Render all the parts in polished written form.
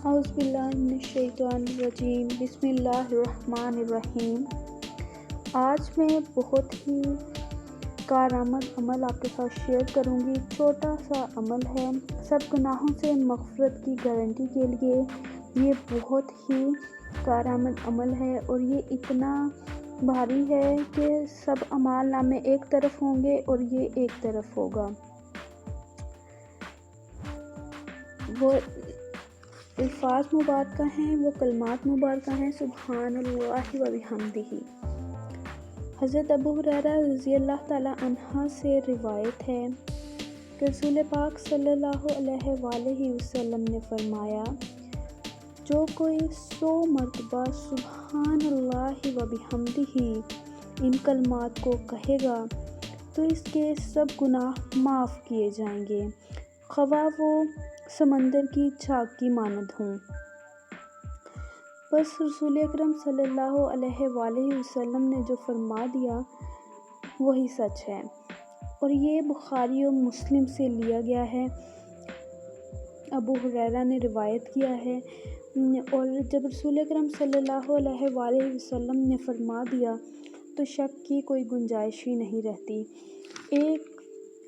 اعوذ باللہ من الشیطان الرجیم بسم اللہ الرحمن الرحیم۔ آج میں بہت ہی کارآمد عمل آپ کے ساتھ شیئر کروں گی۔ چھوٹا سا عمل ہے، سب گناہوں سے مغفرت کی گارنٹی کے لیے یہ بہت ہی کارآمد عمل ہے، اور یہ اتنا بھاری ہے کہ سب اعمال نامے ایک طرف ہوں گے اور یہ ایک طرف ہوگا۔ وہ الفاظ مبارکہ ہیں، وہ کلمات مبارکہ ہیں، سبحان اللہ و بحمدہ۔ حضرت ابو ہریرہ رضی اللہ تعالی عنہ سے روایت ہے کہ رسول پاک صلی اللہ علیہ وآلہ وسلم نے فرمایا، جو کوئی 100 مرتبہ سبحان اللہ و بحمدہ ان کلمات کو کہے گا تو اس کے سب گناہ معاف کیے جائیں گے، خواہ وہ سمندر کی جھاگ کی مانند ہوں۔ بس رسول اکرم صلی اللہ علیہ وآلہ وسلم نے جو فرما دیا وہی سچ ہے، اور یہ بخاری و مسلم سے لیا گیا ہے۔ ابو ہریرہ نے روایت کیا ہے، اور جب رسول اکرم صلی اللہ علیہ وآلہ وسلم نے فرما دیا تو شک کی کوئی گنجائش ہی نہیں رہتی۔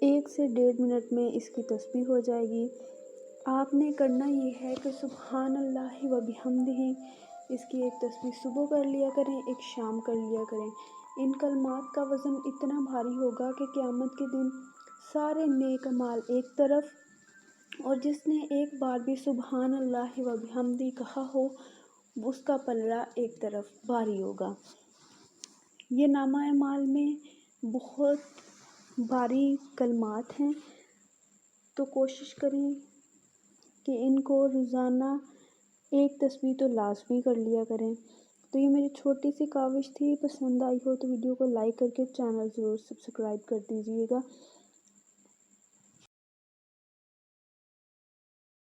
ایک سے 1.5 منٹ میں اس کی تسبیح ہو جائے گی۔ آپ نے کرنا یہ ہے کہ سبحان اللہ و بحمدہ اس کی ایک تسبیح صبح کر لیا کریں، ایک شام کر لیا کریں۔ ان کلمات کا وزن اتنا بھاری ہوگا کہ قیامت کے دن سارے نیک اعمال ایک طرف، اور جس نے ایک بار بھی سبحان اللہ و بحمدہ کہا ہو اس کا پلڑا ایک طرف بھاری ہوگا۔ یہ نامہ اعمال میں بہت بھاری کلمات ہیں، تو کوشش کریں کہ ان کو روزانہ ایک تسبیح تو لازمی کر لیا کریں۔ تو یہ میری چھوٹی سی کاوش تھی، پسند آئی ہو تو ویڈیو کو لائک کر کے چینل ضرور سبسکرائب کر دیجیے گا۔